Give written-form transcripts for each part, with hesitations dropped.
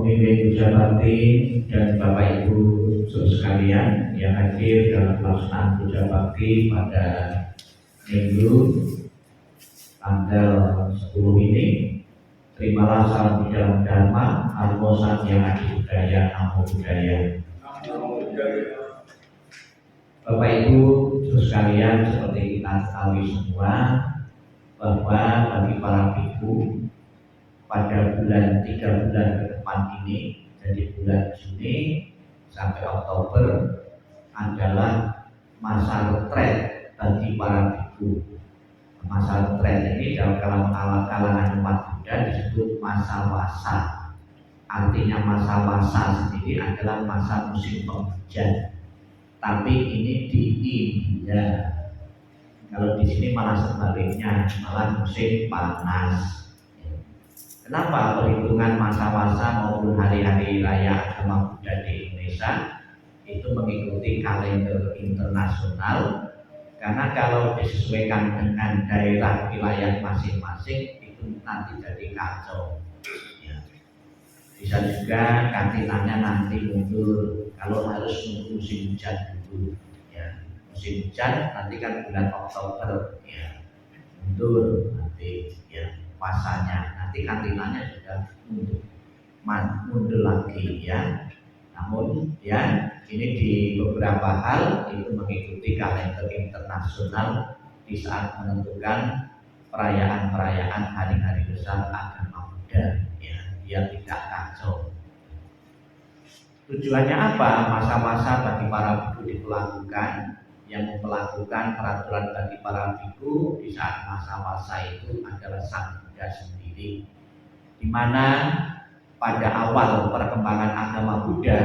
pemimpin Puja Bakti dan Bapak Ibu saudara sekalian yang hadir dalam pelaksanaan Puja Bakti pada Minggu tanggal 10 ini. Terimalah salam di dalam Dharma, Almosan yang adi budaya, Namo Buddhaya. Bapak Ibu saudara sekalian, seperti kita ketahui semua bahwa bagi para biku pada bulan 3 bulan ke depan ini, dari bulan Juni sampai Oktober adalah masa retret bagi para biku. Masa retret ini dalam kalangan umat Buddha disebut masa wasa. Artinya masa wasa sendiri adalah masa musim penghujan. Tapi ini di India. Kalau di sini malah sebaliknya, malah musim panas. Kenapa perhitungan masa wasa maupun hari-hari raya agama Buddha di Indonesia itu mengikuti kalender internasional? Karena kalau disesuaikan dengan daerah wilayah masing-masing itu nanti jadi kacau. Ya. Bisa juga kantinanya nanti mundur kalau harus menunggu musim hujan dulu. Ya. Musim hujan nanti kan bulan Oktober, ya. Mundur nanti ya pasanya. Nanti kantinanya juga mundur lagi ya. Namun ya ini di beberapa hal itu mengikuti kalender internasional di saat menentukan perayaan-perayaan hari-hari besar agama Buddha ya, biar tidak kacau. Tujuannya apa? Masa-masa bagi para biku dilakukan. Yang melakukan peraturan bagi para biku di saat masa-masa itu adalah Sang Buddha sendiri, di mana pada awal perkembangan agama Buddha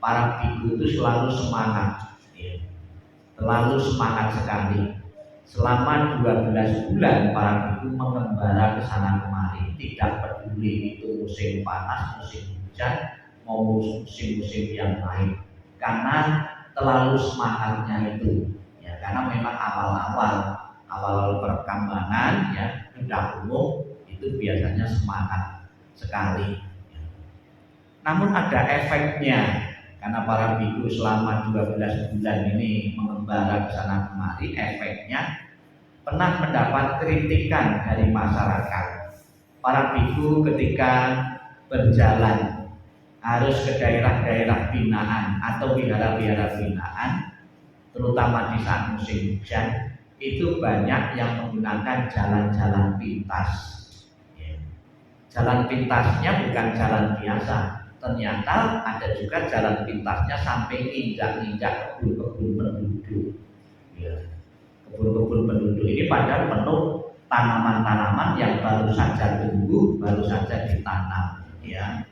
para biku itu selalu semangat, ya. Selalu semangat sekali. Selama 12 bulan para biku mengembara ke sana kemari, tidak peduli itu musim panas, musim hujan, maupun musim-musim yang lain, karena terlalu semangatnya itu, ya. Karena memang awal perkembangan ya Buddha umum itu biasanya semangat sekali. Ya. Namun ada efeknya. Karena para biku selama 12 bulan ini mengembara ke sana kemari, efeknya pernah mendapat kritikan dari masyarakat. Para biku ketika berjalan harus ke daerah-daerah binaan atau wihara-wihara binaan, terutama di saat musim hujan, itu banyak yang menggunakan jalan-jalan pintas. Jalan pintasnya bukan jalan biasa. Ternyata ada juga jalan pintasnya sampai injak-injak kebun-kebun penduduk. Ya. Kebun-kebun penduduk ini padahal penuh tanaman-tanaman yang baru saja tumbuh, baru saja ditanam. Ya.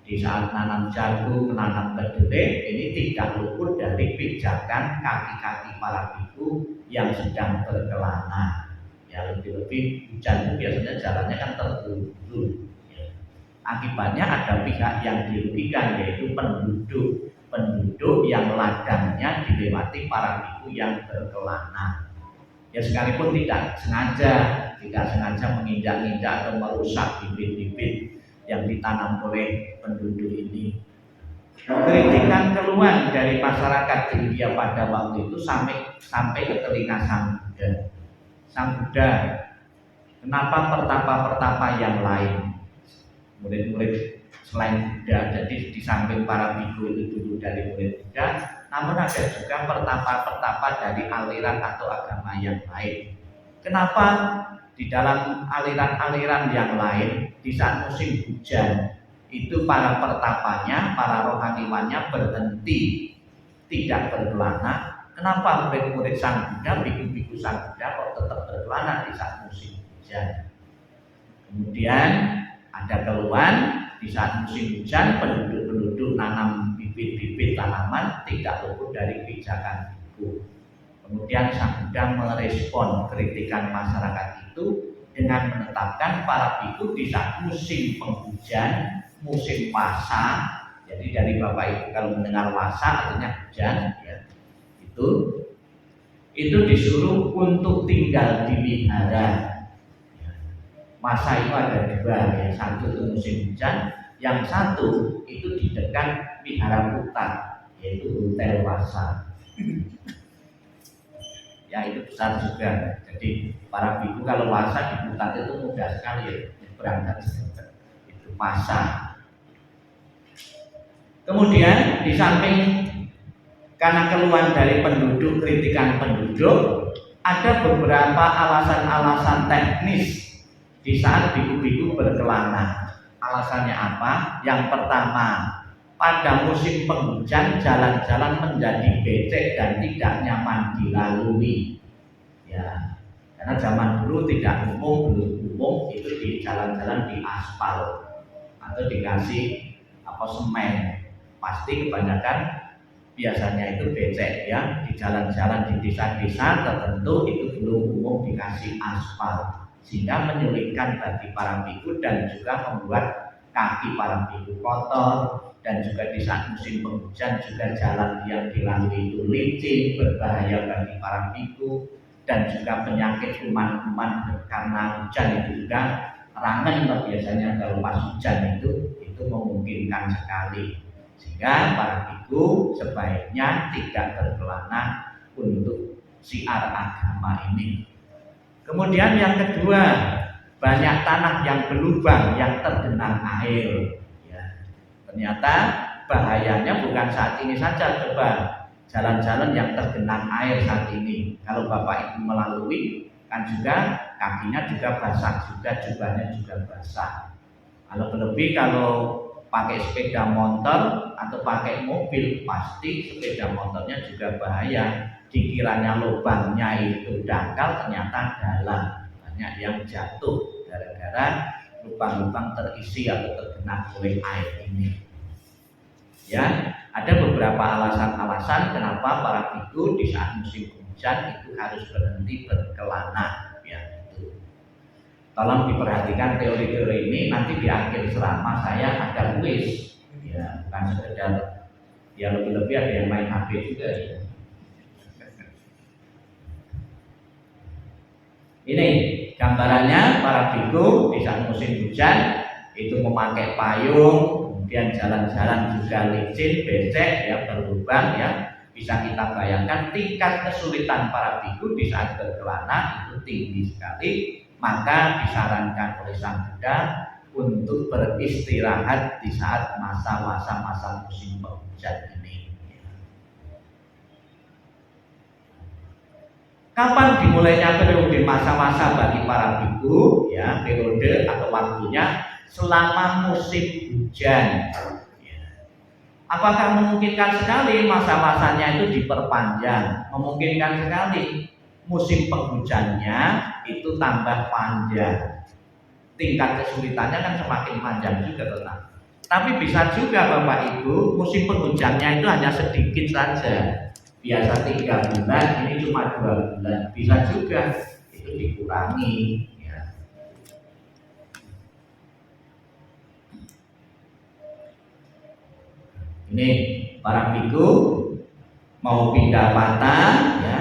Di saat nanam jagung, menanam kedelai, ini tidak luput dari pijakan kaki-kaki para biku yang sedang berkelana. Ya, lebih-lebih hujan itu biasanya jalannya kan terburu-buru. Akibatnya ada pihak yang dirugikan, yaitu penduduk yang ladangnya dilewati para biku yang berkelana. Ya sekalipun tidak sengaja menginjak-injak atau merusak bibit-bibit yang ditanam oleh penduduk ini. Kritikan keluhan dari masyarakat di India pada waktu itu sampai ke telinga Sang Buddha. Sang Buddha, kenapa pertapa-pertapa yang lain, murid-murid selain Buddha, jadi di samping para biku itu dulu dari murid Buddha, namun ada juga pertapa-pertapa dari aliran atau agama yang lain. Kenapa di dalam aliran-aliran yang lain di saat musim hujan itu para pertapanya, para rohaniwannya berhenti tidak berkelana? Kenapa murid-murid Sang Buddha, biku-biku Sang Buddha kok tetap berkelana di saat musim hujan? Kemudian ada keluhan di saat musim hujan penduduk nanam bibit-bibit tanaman tidak luput dari pijakan biku. Kemudian Sang Buddha merespon kritikan masyarakat itu dengan menetapkan para biku di saat musim penghujan, musim wasa. Jadi dari Bapak Ibu kalau mendengar wasa artinya hujan, ya, itu disuruh untuk tinggal di wihara. Wasa itu ada dua, ya. Satu itu musim hujan, Yang satu itu di dekat Wihara Putat, yaitu Hotel Wasa. Ya itu besar juga. Jadi para biku kalau Wasa di Putat itu mudah sekali ya berangkat. Itu pasar. Kemudian di samping karena keluhan dari penduduk, kritikan penduduk, ada beberapa alasan-alasan teknis di saat biku-biku berkelana. Alasannya apa? Yang pertama, pada musim penghujan jalan-jalan menjadi becek dan tidak nyaman dilalui. Ya, karena zaman dulu belum umum itu di jalan-jalan di aspal atau dikasih semen. Pasti kebanyakan biasanya itu becek ya, di jalan-jalan di desa-desa tertentu itu belum umum dikasih aspal, sehingga menyulitkan bagi para biku dan juga membuat kaki para biku kotor. Dan juga di saat musim penghujan juga jalan yang dilalui itu licin, berbahaya bagi para biku, dan juga penyakit kuman-kuman karena hujan itu juga rangen biasanya kalau pas hujan itu memungkinkan sekali. Sehingga para biku sebaiknya tidak berkelana untuk syiar agama ini. Kemudian yang kedua, banyak tanah yang berlubang yang tergenang air. Ya, ternyata bahayanya bukan saat ini saja. Coba jalan-jalan yang tergenang air saat ini. Kalau Bapak Ibu melalui, kan juga kakinya juga basah, juga jubahnya juga basah. Kalau terlebih kalau pakai sepeda motor atau pakai mobil, pasti sepeda motornya juga bahaya. Dikiranya lubangnya itu dangkal, ternyata dalam. Banyak yang jatuh gara-gara lubang-lubang terisi atau tergenang oleh air ini. Ya, ada beberapa alasan-alasan kenapa para biku di saat musim hujan itu harus berhenti berkelana. Tolong diperhatikan teori-teori ini, nanti di akhir ceramah saya ada kuis, ya bukan sekedar ya lebih-lebih ada yang main HP juga ya. Ini gambarannya para biku di saat musim hujan itu memakai payung, kemudian jalan-jalan juga licin, becek ya, berlubang ya. Bisa kita bayangkan tingkat kesulitan para biku di saat berkelana itu tinggi sekali. Maka disarankan oleh Sang Buddha untuk beristirahat di saat masa musim penghujan ini. Kapan dimulainya periode masa-masa bagi para biku? Ya, periode atau waktunya selama musim hujan. Apakah memungkinkan sekali masa-masanya itu diperpanjang? Memungkinkan sekali. Musim penghujannya itu tambah panjang, tingkat kesulitannya kan semakin panjang juga tetap. Tapi bisa juga Bapak Ibu musim penghujannya itu hanya sedikit saja, biasa 3 bulan, ini cuma 2 bulan, bisa juga itu dikurangi ya. Ini para biku mau pindah patah ya,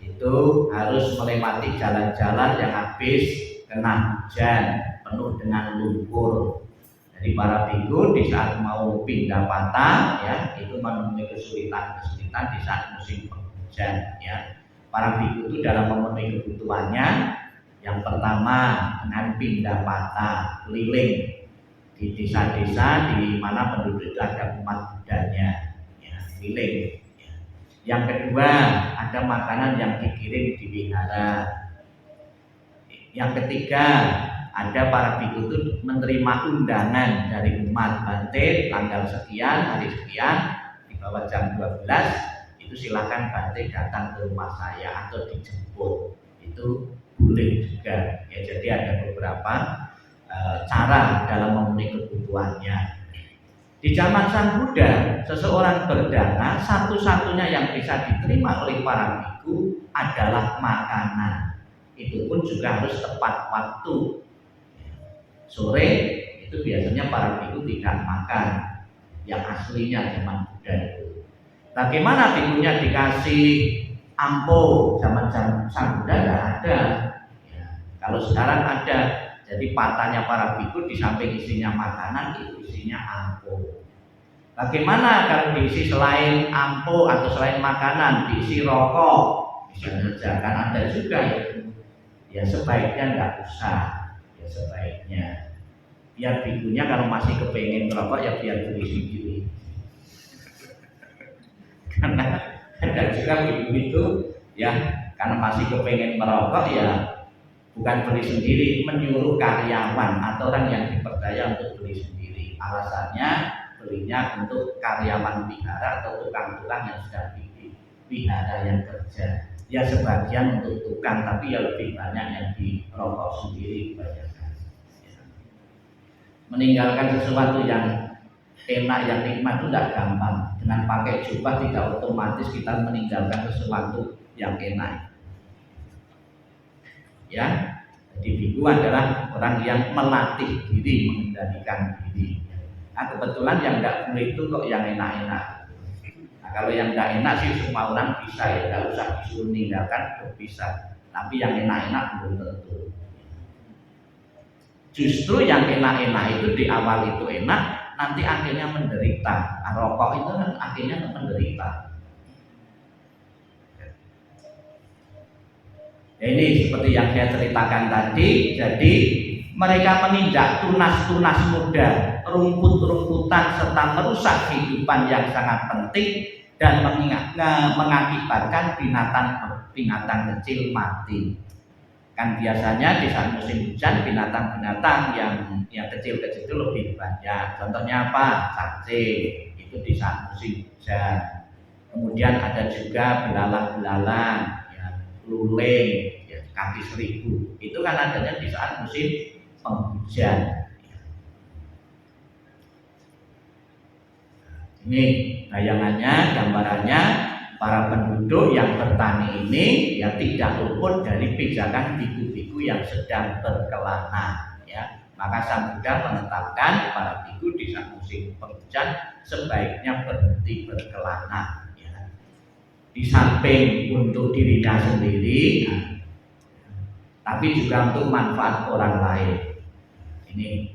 itu harus melewati jalan-jalan yang habis kena hujan penuh dengan lumpur. Jadi para biku di saat mau pindah patah ya itu menemui kesulitan di saat musim penghujan ya. Para biku itu dalam memenuhi kebutuhannya yang pertama dengan pindah patah keliling di desa-desa di mana penduduk itu ada umat Buddhanya ya, keliling. Yang kedua, ada makanan yang dikirim di wihara. Yang ketiga, ada para biku itu menerima undangan dari umat Bante tanggal sekian, hari sekian, di bawah jam 12, itu silakan Bante datang ke rumah saya atau dijemput. Itu boleh juga. Ya, jadi ada beberapa cara dalam memenuhi kebutuhannya. Di zaman Sang Buddha, seseorang berdana satu-satunya yang bisa diterima oleh para biku adalah makanan. Itu pun juga harus tepat waktu. Sore itu biasanya para biku tidak makan, yang aslinya zaman Buddha itu. Bagaimana bikunya dikasih ampo zaman Sang Buddha? Tidak ada. Ya, kalau sekarang ada Jadi patahnya para biku di samping isinya makanan itu isinya ampo. Bagaimana kalau diisi selain ampo atau selain makanan diisi rokok? Bisa saja kan ada juga ya. Ya sebaiknya nggak usah. Ya sebaiknya. Biar bikunya kalau masih kepengen merokok ya biar beli sendiri. Karena ada juga biku itu ya karena masih kepengen merokok ya bukan beli sendiri, menyuruh karyawan atau orang yang dipercaya untuk beli sendiri. Alasannya belinya untuk karyawan wihara atau tukang-tukang yang sudah wihara yang kerja. Ya sebagian untuk tukang, tapi ya lebih banyak yang dirokok sendiri kebanyakan. Meninggalkan sesuatu yang enak, yang nikmat itu tidak gampang. Dengan pakai jubah tidak otomatis kita meninggalkan sesuatu yang enak. Ya, jadi biku adalah orang yang melatih diri, mengendalikan diri. Nah, kebetulan yang tidak boleh itu kok yang enak-enak. Nah, kalau yang tidak enak sih semua orang bisa ya, tidak usah disuruh meninggalkan, bisa. Tapi yang enak-enak belum tentu. Justru yang enak-enak itu di awal itu enak, nanti akhirnya menderita. Nah, rokok itu kan akhirnya menderita. Ini seperti yang saya ceritakan tadi. Jadi mereka menindak tunas-tunas muda, rumput-rumputan serta merusak kehidupan yang sangat penting dan mengakibatkan binatang kecil mati. Kan biasanya di saat musim hujan binatang-binatang yang kecil-kecil itu lebih banyak. Contohnya apa? Cacing itu di saat musim hujan. Kemudian ada juga belalang-belalang, ya, luling, ya, kaki seribu. Itu kan adanya di saat musim penghujan. Ini bayangannya, gambarannya. Para penduduk yang bertani ini ya tidak luput dari pijakan biku-biku yang sedang berkelana. Ya, maka Sang Buddha menetapkan para biku di saat musim penghujan sebaiknya berhenti berkelana. Ya. Di samping untuk dirinya sendiri, tapi juga untuk manfaat orang lain. Ini.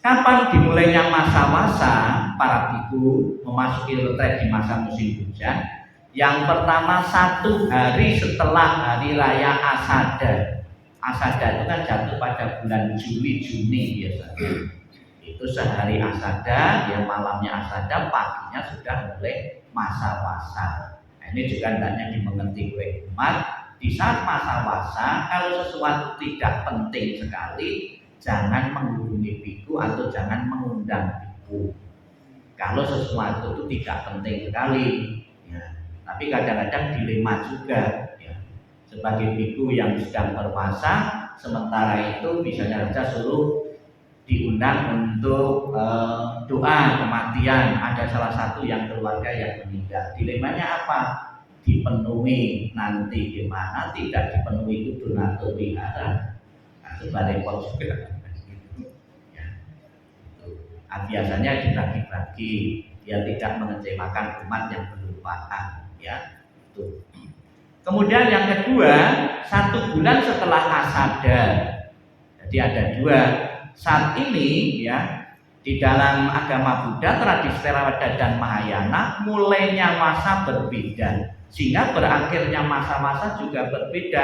Kapan dimulainya masa-masa para biku memasuki retret di masa musim hujan? Yang pertama 1 hari setelah hari raya Asada. Asada itu kan jatuh pada bulan Juli-Juni biasanya. Itu sehari Asada, yang malamnya Asada, paginya sudah mulai masa-masa. Nah, ini juga hendaknya dimengerti oleh umat. Di saat masa-masa, kalau sesuatu tidak penting sekali, jangan menghubungi biku atau jangan mengundang biku. Kalau sesuatu itu tidak penting sekali, ya. Tapi kadang-kadang dilema juga, ya. Sebagai biku yang sedang berpuasa, sementara itu misalnya saja suruh diundang untuk doa kematian. Ada salah satu yang keluarga yang meninggal. Dilemanya apa? Dipenuhi nanti gimana? Tidak dipenuhi itu donatur wihara. Nah, sebagai repot juga. Biasanya dibagi-bagi, ya tidak mengecewakan umat yang berlupaan, ya. Tuh. Kemudian yang kedua, 1 bulan setelah Asada. Jadi ada 2. Saat ini, ya, di dalam agama Buddha, tradisi Theravada dan Mahayana, mulainya masa berbeda, sehingga berakhirnya masa-masa juga berbeda.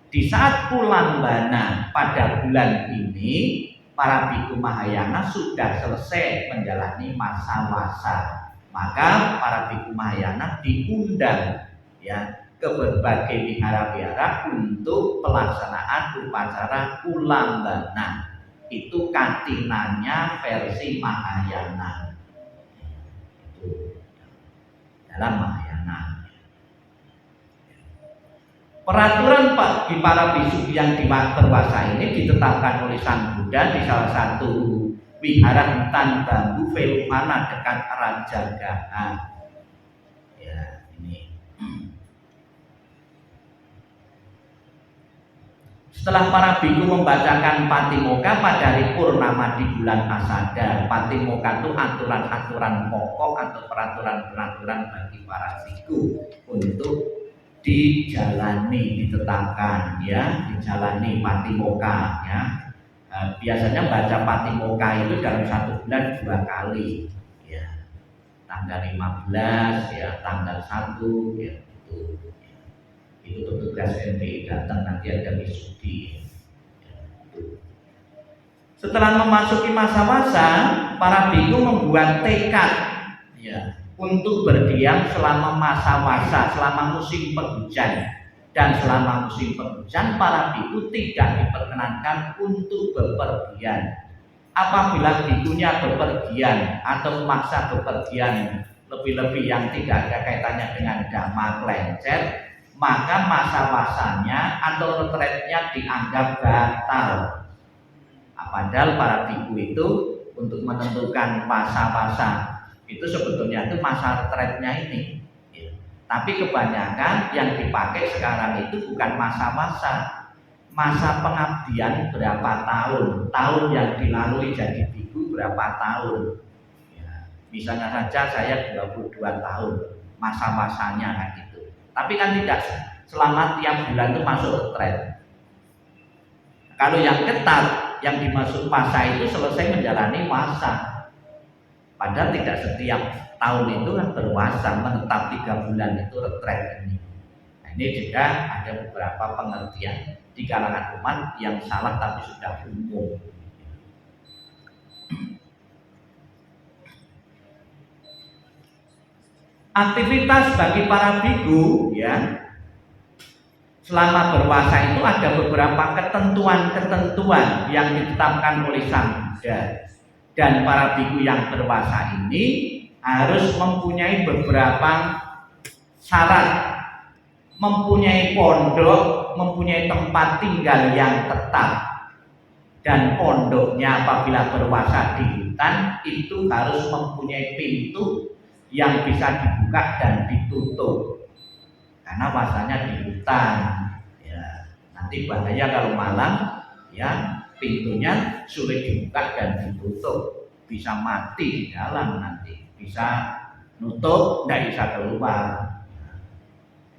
Di saat Pulambana pada bulan ini, para biku Mahayana sudah selesai menjalani masa-masa. Maka para biku Mahayana diundang, ya, ke berbagai wihara-wihara untuk pelaksanaan upacara Pulambana. Itu katinanya versi Mahayana. Itu dalam Mahayana. Peraturan bagi para biku yang berpuasa ini ditetapkan oleh Sang Buddha di salah satu wihara hutan bambu Velumana dekat Rajagaha. Ya, ini. Setelah para biku membacakan Patimokkha pada hari purnama di bulan Asada. Patimokkha itu aturan-aturan pokok atau peraturan-peraturan bagi para biku untuk dijalani, ditetapkan ya, dijalani patimokkha ya. Biasanya baca patimokkha itu dalam 1 bulan 2 kali ya. Tanggal 15 ya, tanggal 1 ya, itu petugas NPI datang, nanti ada misudi ya, itu. Setelah memasuki masa-masa, para biku membuat tekad ya, untuk berdiam selama masa-masa, selama musim penghujan. Dan selama musim penghujan, para biku tidak diperkenankan untuk bepergian. Apabila bikunya bepergian atau memaksa bepergian, lebih-lebih yang tidak ada kaitannya dengan dhamma kelencer, maka masa-masanya atau retretnya dianggap batal. Padahal para biku itu untuk menentukan masa-masa itu sebetulnya itu masa retretnya ini. Tapi kebanyakan yang dipakai sekarang itu bukan masa-masa, masa pengabdian berapa tahun, tahun yang dilalui jadi biku berapa tahun. Misalnya saja saya 22 tahun, masa-masanya kan gitu. Tapi kan tidak selama tiap bulan itu masuk retret. Kalau yang ketat, yang dimaksud masa itu selesai menjalani masa. Padahal tidak setiap tahun itu kan berpuasa, menetap 3 bulan itu retret ini. Nah, ini juga ada beberapa pengertian di kalangan umat yang salah tapi sudah umum. Aktivitas bagi para biku ya, selama berpuasa itu ada beberapa ketentuan-ketentuan yang ditetapkan oleh Sang Buddha. Dan para biku yang berpuasa ini harus mempunyai beberapa syarat, mempunyai pondok, mempunyai tempat tinggal yang tetap. Dan pondoknya apabila berpuasa di hutan itu harus mempunyai pintu yang bisa dibuka dan ditutup. Karena puasanya di hutan ya, nanti bahaya kalau malam ya, pintunya sulit dibuka dan ditutup, bisa mati di dalam, nanti bisa nutup, tidak bisa keluar.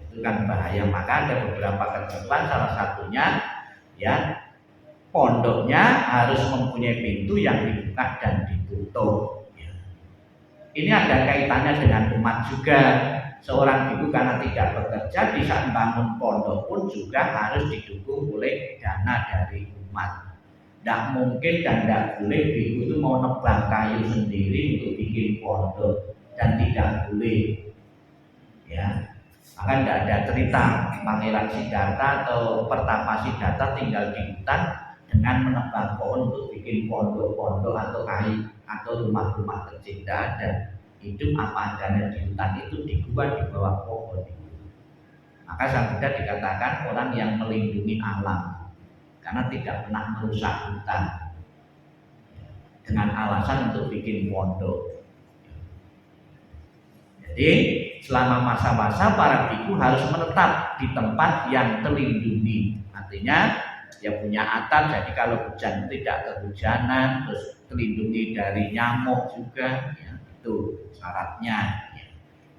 Itu kan bahaya. Maka ada beberapa ketentuan, salah satunya ya, pondoknya harus mempunyai pintu yang dibuka dan ditutup. Ini ada kaitannya dengan umat juga. Seorang biku karena tidak bekerja di saat bangun pondok pun juga harus didukung oleh dana dari umat. Tidak mungkin dan tidak boleh biku itu mau nebang kayu sendiri untuk bikin pondok, dan tidak boleh ya. Maka tidak ada cerita Pangeran Siddhartha atau Pertapa Siddhartha tinggal di hutan dengan menebang pohon untuk bikin pondok-pondok atau kayu atau rumah-rumah kecil. Tidak ada. Hidup apa adanya di hutan itu, di gua, di bawah pohon. Maka Sang Buddha dikatakan orang yang melindungi alam karena tidak pernah merusak hutan dengan alasan untuk bikin pondok. Jadi selama masa-masa para biku harus menetap di tempat yang terlindungi. Artinya dia punya atap, jadi kalau hujan tidak kehujanan, terus terlindungi dari nyamuk juga ya, itu syaratnya ya.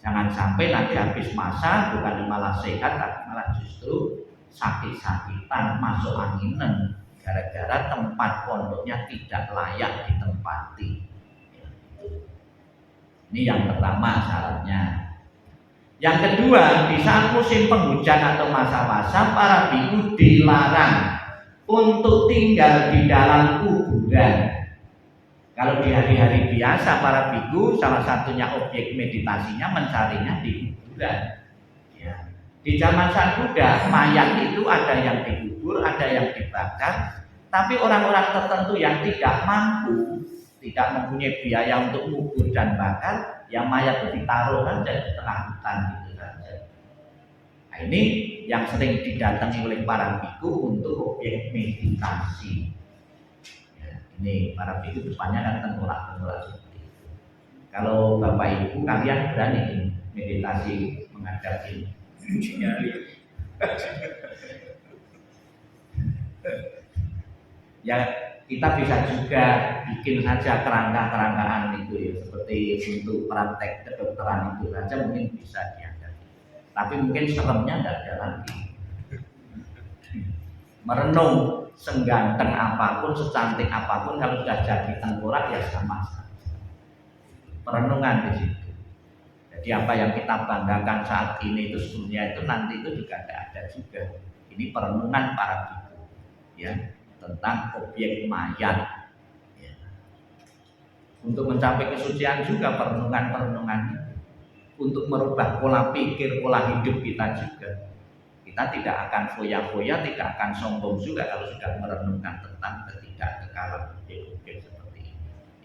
Jangan sampai nanti habis masa bukan malah sehat, tapi malah justru sakit-sakitan, masuk anginan gara-gara tempat pondoknya tidak layak ditempati ya. Ini yang pertama syaratnya. Yang kedua, di saat musim penghujan atau masa-masa, para biku dilarang untuk tinggal di dalam kuburan. Kalau di hari-hari biasa para biku salah satunya objek meditasinya mencarinya di kuburan. Ya. Di zaman Sang Buddha mayat itu ada yang dikubur, ada yang dibakar. Tapi orang-orang tertentu yang tidak mampu, tidak mempunyai biaya untuk kubur dan bakar, yang mayat itu ditaruh saja di tengah hutan gitu saja. Nah, ini yang sering didatangi oleh para biku untuk objek meditasi. Ini para biku depannya kan tengkorak-tengkorak seperti itu. Kalau Bapak Ibu kalian berani meditasi menghadap ini? Ya kita bisa juga bikin saja kerangka-kerangkaan itu ya, seperti untuk praktek kedokteran itu saja mungkin bisa diadakan. Tapi mungkin seremnya tidak ada lagi. Merenung seganteng apapun, secantik apapun, kalau sudah jadi tengkorak ya sama saja. Perenungan di situ. Jadi apa yang kita banggakan saat ini itu sebenarnya itu nanti itu juga tidak ada juga. Ini perenungan para biku, ya, tentang objek mayat. Ya. Untuk mencapai kesucian juga perenungan-perenungan. Untuk merubah pola pikir, pola hidup kita juga. Kita tidak akan foya-foya, tidak akan sombong juga kalau sudah merenungkan tentang ketidakkekalan objek-objek seperti ini.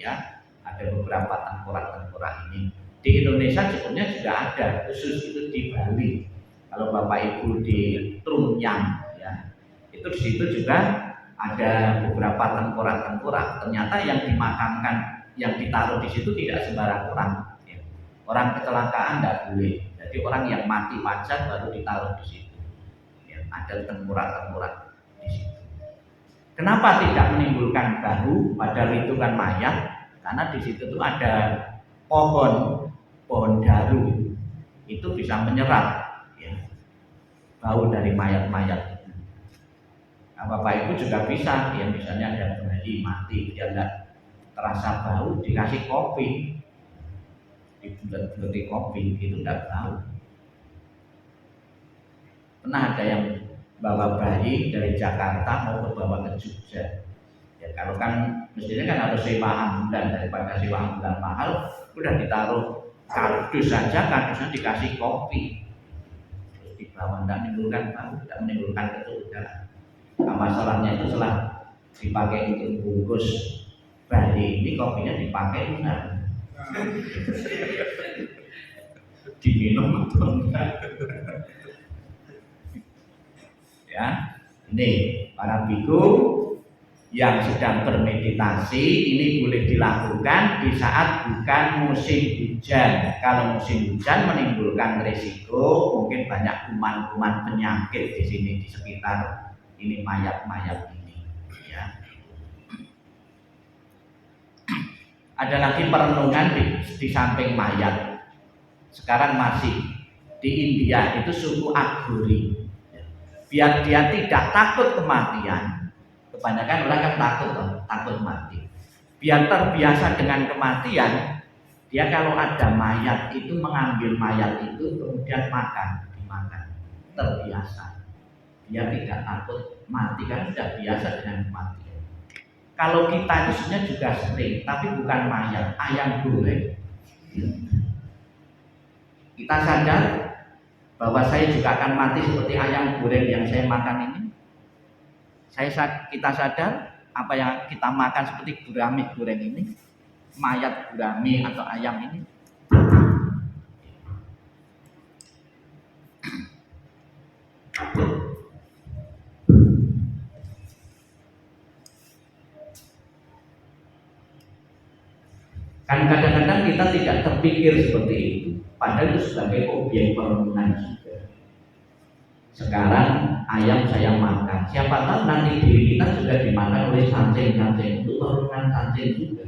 Ya, ada beberapa tengkorak-tengkorak ini. Di Indonesia sebetulnya juga ada, khusus itu di Bali. Kalau Bapak Ibu di Trunjang, ya, itu di situ juga ada beberapa tengkorak-tengkorak. Ternyata yang dimakamkan, yang ditaruh di situ tidak sembarang orang. Orang kecelakaan tidak boleh. Jadi orang yang mati wajar baru ditaruh di situ. Ya, ada tengkorak-tengkorak di situ. Kenapa tidak menimbulkan bau? Padahal itu kan mayat. Karena di situ tuh ada pohon daru. Itu bisa menyerap, ya, bau dari mayat-mayat. Nah, Bapak Ibu juga bisa, ya, misalnya ada bayi mati, dia tidak terasa bau, dikasih kopi. Dibulet-buleti kopi itu tidak tahu. Pernah ada yang bawa bayi dari Jakarta mau bawa ke Jogja. Ya, kalau kan mestinya kan harus sewa ambulan, daripada sewa ambulan mahal, udah ditaruh kardus saja, kardusnya dikasih kopi. Terus dibawa, tidak menimbulkan bau, tidak menimbulkan kecurigaan. Nah, masalahnya itu setelah dipakai untuk bungkus bayi ini, kopinya dipakai enggak? Diminum atau enggak? Ya, ini para biku yang sedang bermeditasi ini boleh dilakukan di saat bukan musim hujan. Kalau musim hujan menimbulkan risiko mungkin banyak kuman-kuman penyakit di sini di sekitar ini mayat-mayat ini. Ya. Ada lagi perenungan di samping mayat. Sekarang masih di India itu suku Aghori. Biar dia tidak takut kematian. Kebanyakan orang kan takut mati. Biar terbiasa dengan kematian, dia kalau ada mayat itu mengambil mayat itu kemudian dimakan. Terbiasa. Dia tidak takut mati kan sudah biasa dengan kematian. Kalau kita itu sebenarnya juga sering, tapi bukan mayat, ayam goreng. Kita sadar bahwa saya juga akan mati seperti ayam goreng yang saya makan ini. Kita sadar apa yang kita makan seperti gurame goreng ini, mayat gurame atau ayam ini. Kan kadang-kadang kita tidak terpikir seperti itu, padahal itu sebagai objek perenungan juga. Sekarang ayam saya makan, siapa tahu nanti diri kita juga dimakan oleh cacing-cacing, untuk perenungan cacing juga.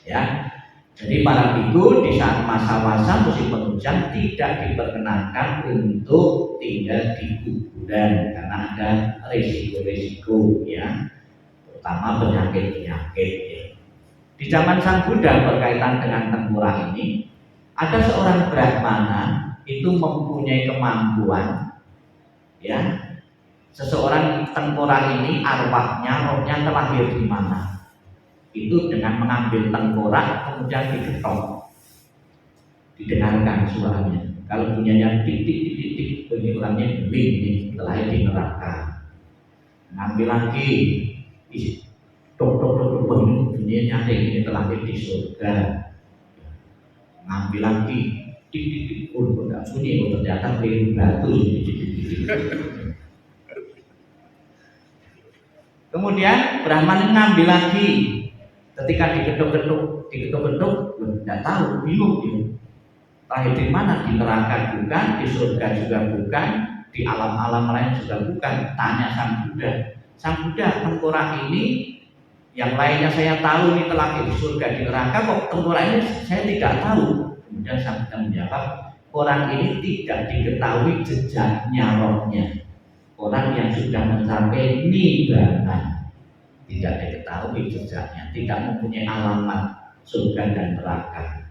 Ya, jadi para biku di saat masa-masa musim penghujan tidak diperkenankan untuk tinggal di kuburan karena ada risiko-risiko, ya, terutama penyakit-penyakit. Ya. Di zaman Sang Buddha berkaitan dengan tengkorak ini, ada seorang brahmana itu mempunyai kemampuan, ya, seseorang tengkorak ini arwahnya, rohnya terlahir di mana? Itu dengan mengambil tengkorak kemudian diketok, didengarkan suaranya. Kalau bunyinya titik, bunyi orangnya beling, terlahir di neraka. Ngambil lagi, tok bunyinya nyaring, ini terlahir di surga. Ngambil lagi, titik pun tidak bunyi, ternyata beli batu. Kemudian Brahman ngambil lagi, ketika diketuk-ketuk, tidak tahu, bingung dia. Lahir di mana? Di neraka bukan, di surga juga bukan, di alam-alam lain juga bukan. Tanya Sang Buddha. Sang Buddha, tengkorak ini yang lainnya saya tahu ini telah di surga di neraka, kok tengkorak ini saya tidak tahu. Kemudian Sang Buddha menjawab, orang ini tidak diketahui jejaknya rohnya. Orang yang sudah mencapai nibbana tidak diketahui jejaknya, tidak mempunyai alamat surga dan neraka.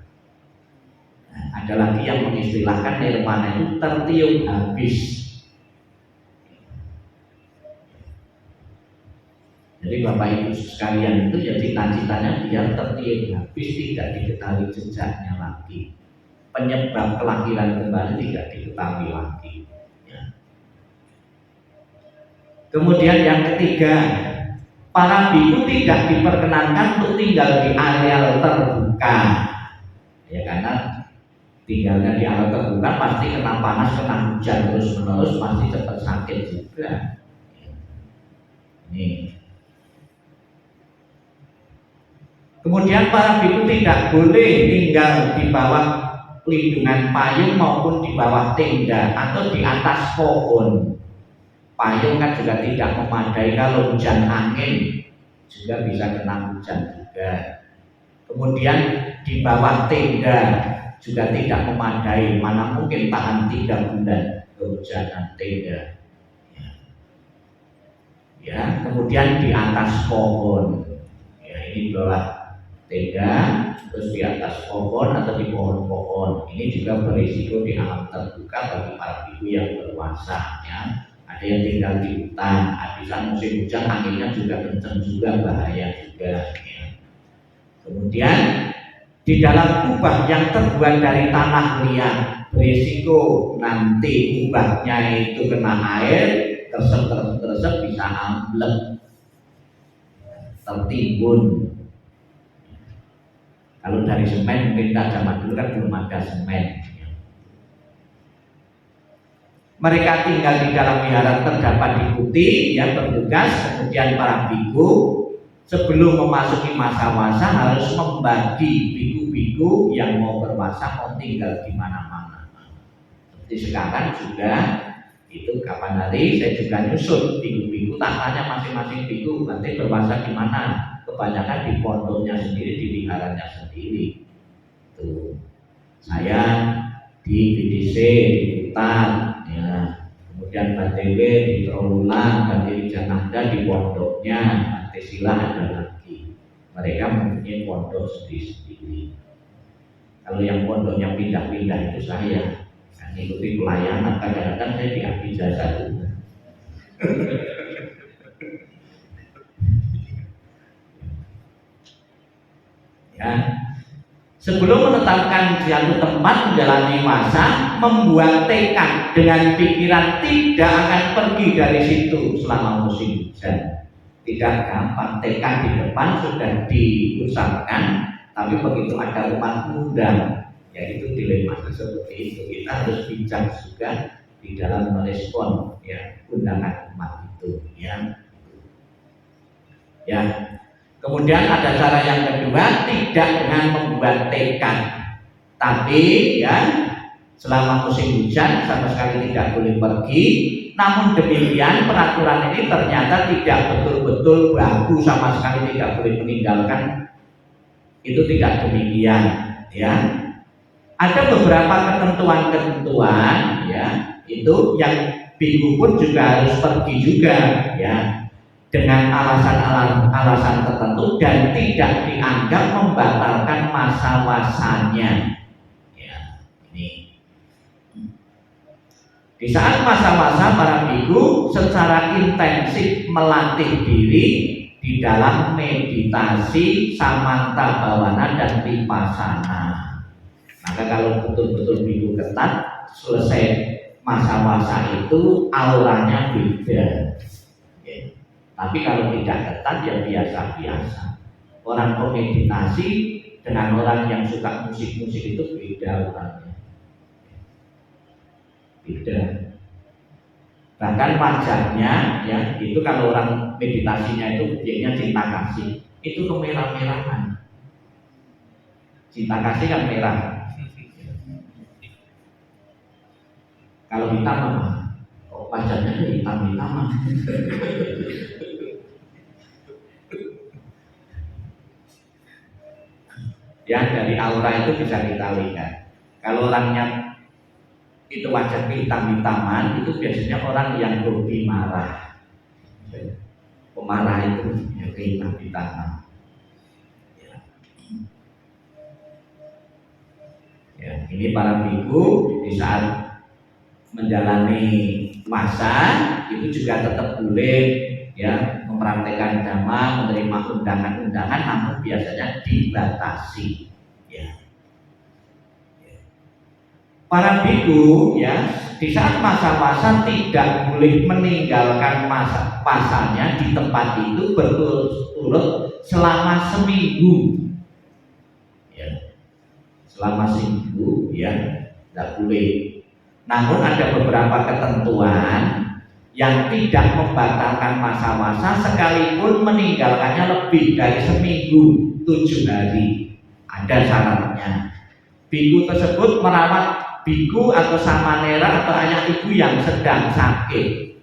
Nah, ada lagi yang mengistilahkan nirwana itu tertiup habis. Jadi Bapak Ibu sekalian itu ya cita-citanya biar tertiup habis, tidak diketahui jejaknya lagi. Penyebab kelahiran kembali tidak diketahui lagi. Ya. Kemudian yang ketiga, para biku tidak diperkenankan untuk tinggal di areal terbuka. Ya karena tinggalnya di areal terbuka pasti kena panas, kena hujan terus menerus, pasti cepat sakit juga. Ini. Kemudian para biku tidak boleh tinggal di bawah lindungan payung maupun di bawah tenda atau di atas pohon. Payung kan juga tidak memadai, kalau hujan angin juga bisa kena hujan juga. Kemudian di bawah tenda juga tidak memadai, mana mungkin tahan 3 bulan kehujanan tenda. Ya, kemudian di atas pohon. Ya, ini bawah tenda, terus di atas pohon atau di pohon-pohon. Ini juga berisiko di alam terbuka bagi para biku yang berpuasa. Ya. Ada yang tinggal di hutan, bisa musim hujan anginnya juga kencang juga, bahaya juga. Ya. Kemudian di dalam kubah yang terbuat dari tanah liat, berisiko nanti kubahnya itu kena air, tersep bisa amblek, tertimbun. Kalau dari semen mungkin zaman dulu kan belum ada semen. Mereka tinggal di dalam wihara terdapat di putih yang bertugas. Kemudian para biku sebelum memasuki masa wasa harus membagi biku-biku yang mau berwasa mau tinggal di mana-mana. Seperti sekarang juga itu kapan hari saya juga nyusun biku-biku, tanya masing-masing biku nanti berwasa di mana. Kebanyakan di pondoknya sendiri, di wiharanya sendiri. Tuh. Saya di BDC di Kutan, ya. Kemudian BTW di Trawulan, Bantiri Jananda di pondoknya, Bante Sila ada lagi. Mereka mempunyai pondok sendiri-sendiri. Kalau yang pondoknya pindah-pindah itu saya ikuti pelayanan, kadang-kadang saya diambil jasa juga. Ya. Sebelum menetapkan suatu tempat menjalani masa, membuat tekad dengan pikiran tidak akan pergi dari situ selama musim hujan. Tidak gampang, tekad di depan sudah diusahakan, tapi begitu ada umat undang, yaitu dilema seperti itu, kita harus bijak juga di dalam merespon ya undangan umat itu. Ya. Kemudian ada cara yang kedua, tidak dengan membuat tekad, tapi ya selama musim hujan sama sekali tidak boleh pergi. Namun demikian peraturan ini ternyata tidak betul-betul bagus, sama sekali tidak boleh meninggalkan. Itu tidak demikian. Ya, ada beberapa ketentuan-ketentuan ya, itu yang biku pun juga harus pergi juga ya, dengan alasan tertentu dan tidak dianggap membatalkan masa wasanya. Ya, ini. Di saat masa-masa para biku secara intensif melatih diri di dalam meditasi samanta bawana dan vipassana. Maka kalau betul-betul biku ketat, selesai masa-masa itu auranya beda. Tapi kalau tidak ketat ya biasa-biasa. Orang pemeditasi dengan orang yang suka musik-musik itu beda orangnya. Beda. Bahkan wajahnya ya itu kalau orang meditasinya itu objeknya cinta kasih, itu kemerah-merahan. Cinta kasih kan merah. Kalau hitam apa? Oh, wajahnya itu hitam-hitam. Ya dari aura itu bisa kita lihat. Kalau orangnya itu wajah hitam-hitaman, itu biasanya orang yang hobi marah. Pemarah itu ya kehitam-hitaman. Ya, ini para biku di saat menjalani masa itu juga tetap boleh ya mempraktekkan dhamma, menerima undangan-undangan, namun biasanya dibatasi. Ya. Para biku ya di saat masa-masa tidak boleh meninggalkan masa pasanya di tempat itu berturut-turut selama seminggu. Ya. Selama seminggu ya tidak boleh. Namun ada beberapa ketentuan yang tidak membatalkan masa-masa sekalipun meninggalkannya lebih dari seminggu 7 hari. Ada syaratnya. Biku tersebut merawat biku atau samanera atau ayah ibu yang sedang sakit.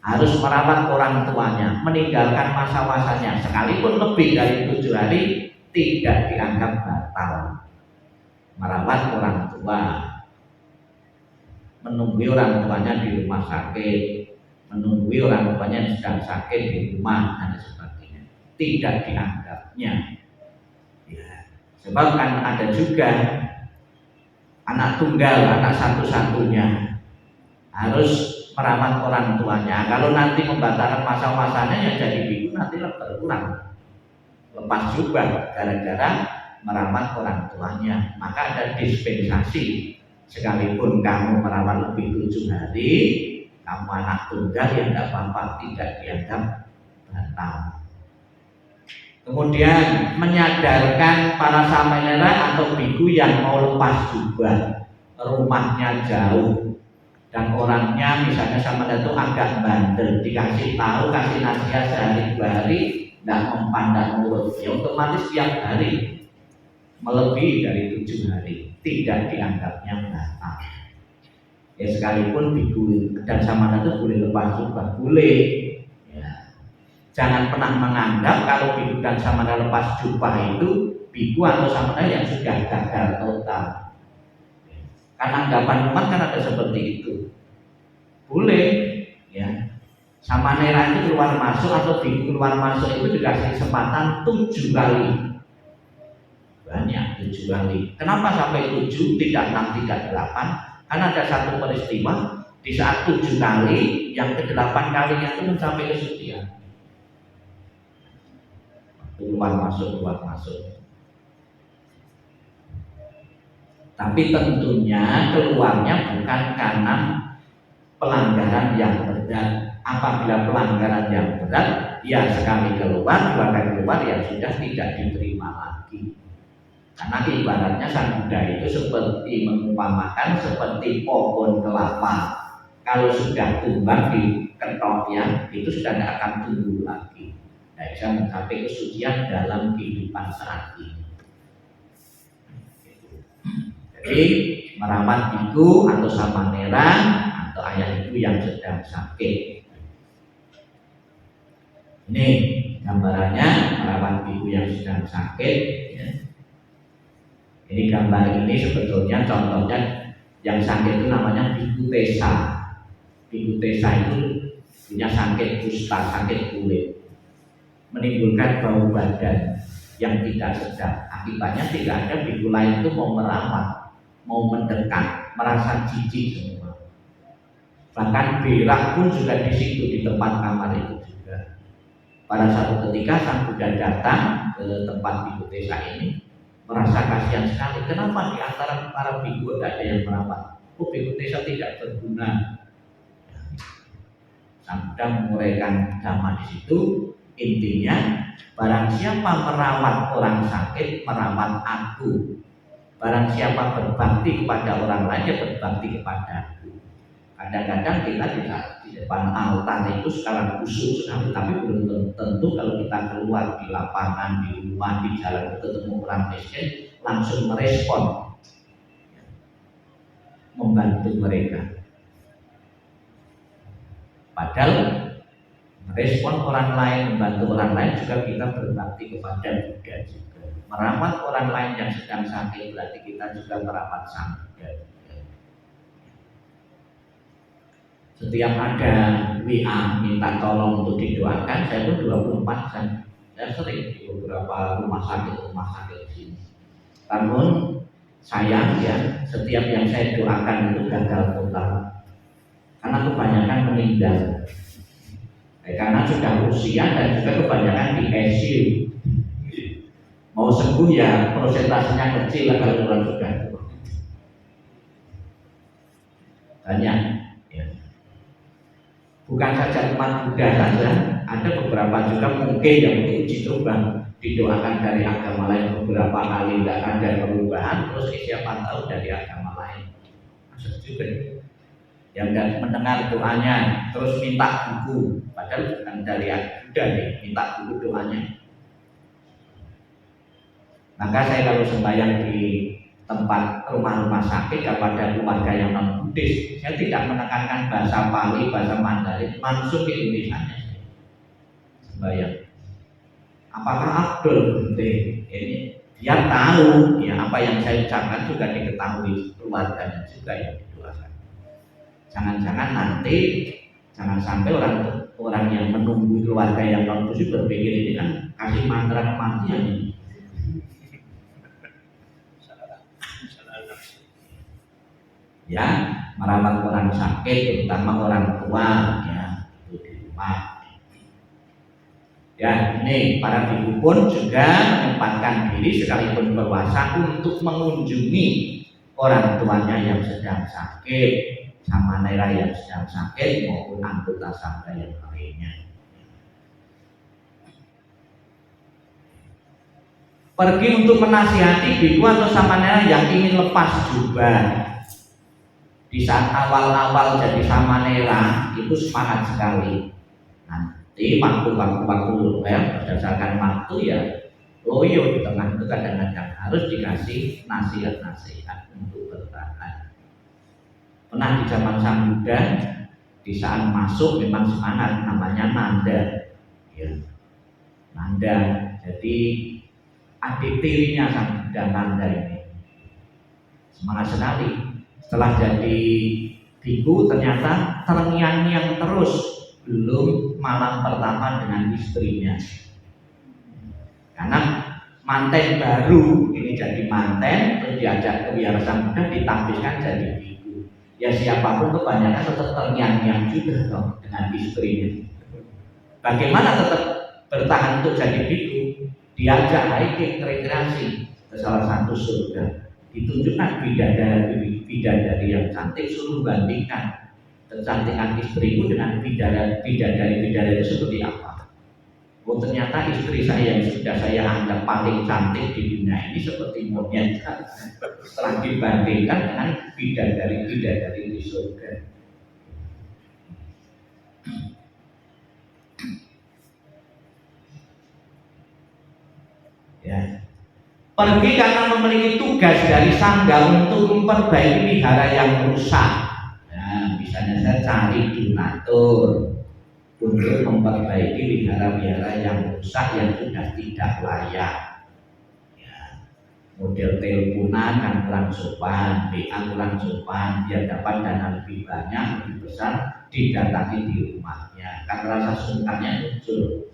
Harus merawat orang tuanya, meninggalkan masa-masanya sekalipun lebih dari 7 hari tidak dianggap batal. Merawat orang tua, menunggu orang tuanya di rumah sakit, menunggu orang tuanya yang sedang sakit di rumah dan sebagainya, tidak dianggapnya. Ya. Sebab kan ada juga anak tunggal, anak satu-satunya harus merawat orang tuanya. Kalau nanti membatalkan masa-masanya ya jadi biku nanti berkurang, lepas juga gara-gara merawat orang tuanya. Maka ada dispensasi. Sekalipun kamu merawat lebih 7 hari, kamu anak tunggal yang tidak apa-apa, tidak dianggap batal. Kemudian menyadarkan para samanera atau biku yang mau lepas jubah, rumahnya jauh dan orangnya misalnya samanera itu agak bandel, dikasih tahu, kasih nasihat sehari 2 hari, tidak mempan, tidak nurut, ya otomatis tiap hari melebihi dari 7 hari tidak dianggapnya batal. Ya sekalipun biku dan samanera itu boleh lepas jubah, boleh. Ya. Jangan pernah menganggap kalau biku dan samanera lepas jubah itu biku atau samanera yang sudah gagal total. Karena anggapan umat kan ada seperti itu. Boleh, ya. Samanera itu keluar masuk atau biku keluar masuk itu dikasih kesempatan 7 kali. Banyak 7 kali. Kenapa sampai 7 tidak 6 tidak 8? Karena ada satu peristiwa di saat 7 kali yang ke-8 kalinya itu mencapai kesucian. Keluar masuk. Tapi tentunya keluarnya bukan karena pelanggaran yang berat. Apabila pelanggaran yang berat, ya sekali keluar, 2 kali keluar ya sudah tidak diterima lagi. Karena ibaratnya sang Buddha itu seperti mengumpamakan seperti pohon kelapa. Kalau sudah tumbang di ketoknya itu sudah tidak akan tumbuh lagi. Tidak bisa mencapai kesucian dalam kehidupan saat ini. Jadi merawat biku atau samanera atau ayah ibu yang sedang sakit. Ini gambarannya merawat biku yang sedang sakit. Ya. Ini gambar ini sebetulnya contohnya yang sakit itu namanya biku tesa. Biku tesa itu punya sakit kusta, sakit kulit, menimbulkan bau badan yang tidak sedap. Akibatnya tidak ada biku lain itu mau merawat, mau mendekat, merasa jijik semua. Bahkan berak pun juga di situ di tempat kamar itu juga. Pada suatu ketika sang Buddha datang ke tempat biku tesa ini, merasa kasihan sekali. Kenapa di antara para biku tidak ada yang merawat? Oh, biku tesa tidak berguna. Sang Buddha menguraikan dhamma di situ. Intinya, barang siapa merawat orang sakit, merawat aku. Barang siapa berbakti kepada orang lain, ya berbakti kepada aku. Kadang-kadang kita di depan altar itu sekarang khusus sekali, tapi belum tentu kalau kita keluar di lapangan, di rumah, di jalan ketemu orang miskin, langsung merespon, membantu mereka. Padahal merespon orang lain, membantu orang lain juga kita berbakti kepada Buddha juga. Merawat orang lain yang sedang sakit berarti kita juga merawat sang Buddha. Setiap ada WA minta tolong untuk didoakan, saya pun 24 jam. Saya sering di beberapa rumah sakit di sini. Namun sayang ya, setiap yang saya doakan itu gagal total. Karena kebanyakan meninggal. Karena sudah usia dan juga kebanyakan di ICU. Mau sembuh ya prosentasenya kecil kalau orang sudah tua. Banyak ya. Bukan saja umat Buddha saja, ada beberapa juga mungkin yang uji coba didoakan dari agama lain beberapa kali tidak ada perubahan, terus siapa tahu dari agama lain. Maksud juga yang mendengar doanya terus minta buku, padahal bukan dari Buddha nih, minta buku doanya. Maka saya kalau sembahyang di tempat rumah-rumah sakit kepada keluarga yang non Buddhis, saya tidak menekankan bahasa Pali, bahasa Mandarin, langsung ke Indonesia sembahyang. Apakah Abdul penting? Ini dia tahu ya apa yang saya ucapkan juga diketahui keluarganya juga yang didoakan. Jangan-jangan nanti jangan sampai orang yang menunggu keluarga yang non Buddhis berpikir ini kan kasih mantra kematian ini. Ya, merawat orang sakit, terutama orang tua ya di rumah. Ya, ini para biku pun juga menyempatkan diri sekalipun berpuasa untuk mengunjungi orang tuanya yang sedang sakit, samanera yang sedang sakit maupun anggota sangga yang lainnya. Pergi untuk menasihati biku atau samanera yang ingin lepas jubah. Di saat awal-awal jadi samanera itu semangat sekali. Nanti waktu berdasarkan waktu ya loyo di tengah itu kadang-kadang harus dikasih nasihat-nasihat untuk bertahan. Pernah di zaman Sang Buddha, di saat masuk memang semangat, namanya Nanda. Ya. Nanda, jadi adik tirinya Sang Buddha Nanda ini semangat sekali. Setelah jadi biku ternyata terngiang-ngiang terus, belum malam pertama dengan istrinya. Karena manten baru ini jadi manten, terus diajak ke wihara Sang Buddha ditampilkan jadi biku. Ya siapapun kebanyakan tetap terngiang-ngiang juga dong dengan istrinya. Bagaimana tetap bertahan untuk jadi biku? Diajak hiking rekreasi ke salah satu surga. Ditunjukkan bidadari yang cantik, suruh bandingkan kecantikan istrimu dengan bidadari itu seperti apa. Oh ternyata istri saya yang sudah saya anggap paling cantik di dunia ini seperti monyet. Setelah dibandingkan dengan bidadari di surga. Ya. Pergi karena memiliki tugas dari sangga untuk memperbaiki wihara yang rusak. Nah, misalnya saya cari donatur untuk memperbaiki wihara-wihara yang rusak yang sudah tidak layak. Ya, model teleponan kan kurang sopan, WA kurang sopan, dia dapat dana lebih banyak, lebih besar, didatangi di rumahnya. Kan rasa sungkannya muncul.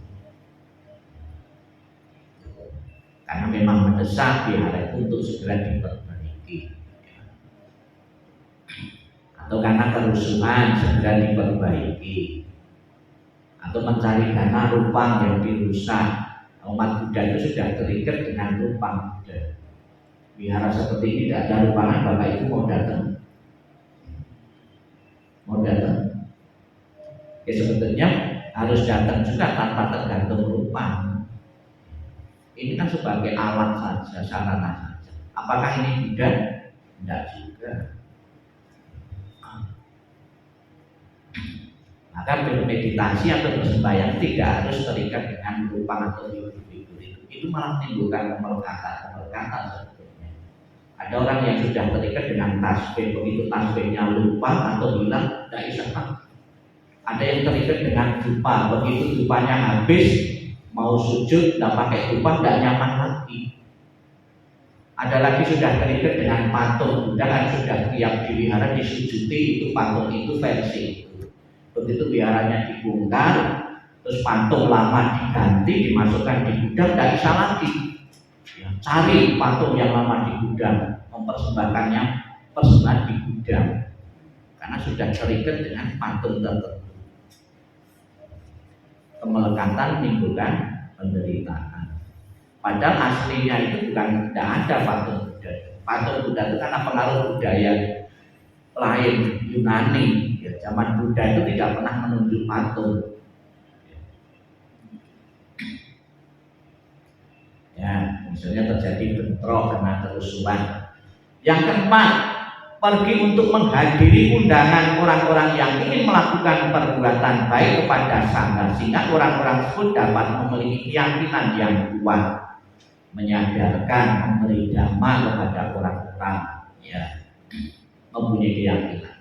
Karena memang mendesak wihara itu untuk segera diperbaiki, atau karena kerusuhan segera diperbaiki, atau mencari dana rupang yang dirusak. Umat Buddha itu sudah terikat dengan rupang Buddha. Wihara seperti ini tidak ada rupangan, Bapak Ibu mau datang? Ya sebetulnya harus datang juga tanpa tergantung rupang. Ini kan sebagai alat saja, sarana saja. Apakah ini Buddha? Tidak juga. Maka bermeditasi atau bersembahyang tidak harus terikat dengan rupang atau figur itu. Itu malah menimbulkan kemelekatan sebetulnya. Ada orang yang sudah terikat dengan tasbih, begitu tasbihnya lupa atau hilang, tidak bisa. Ada yang terikat dengan dupa, begitu dupanya habis, mau sujud, tidak pakai dupa, tidak nyaman lagi. Ada lagi sudah terikat dengan patung, Buddha kan sudah tiap dihara disujuti itu patung itu versi itu. Begitu biaranya dibongkar, terus patung lama diganti, dimasukkan di gudang, tidak bisa lagi. Ya, cari patung yang lama di gudang, mempersembahkannya persembahan di gudang, karena sudah terikat dengan patung tertentu. Kemelekatan menimbulkan penderitaan. Padahal aslinya itu bukan, tidak ada patung Buddha. Patung Buddha itu karena pengaruh budaya lain, Yunani. Ya, zaman Buddha itu tidak pernah menunjuk patung. Ya, misalnya terjadi bentrok karena kerusuhan. Yang keempat, pergi untuk menghadiri undangan orang-orang yang ingin melakukan perbuatan baik kepada sangga, sehingga orang-orang tersebut dapat memiliki keyakinan yang kuat, menyadarkan, memberi dhamma kepada orang-orang, ya, mempunyai keyakinan.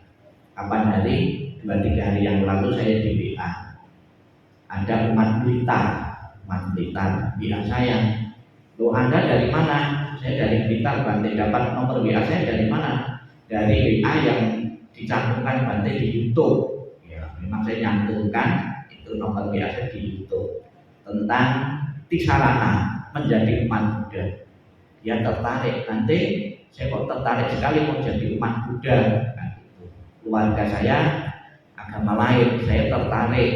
Kapan hari 2-3 hari yang lalu saya di WA, ada umat Blitar WA saya, "Loh, Anda dari mana?" "Saya dari Blitar, Bante." "Dapat nomor WA saya dari mana?" "Dari WA yang dicantumkan Bante di YouTube." Ya, memang saya nyantumkan itu nomor WA saya di YouTube tentang Tisarana menjadi umat Buddha. Dia tertarik, "Nanti saya kok tertarik sekali mau jadi umat Buddha." Nah, gitu. Keluarga saya agama lain, saya tertarik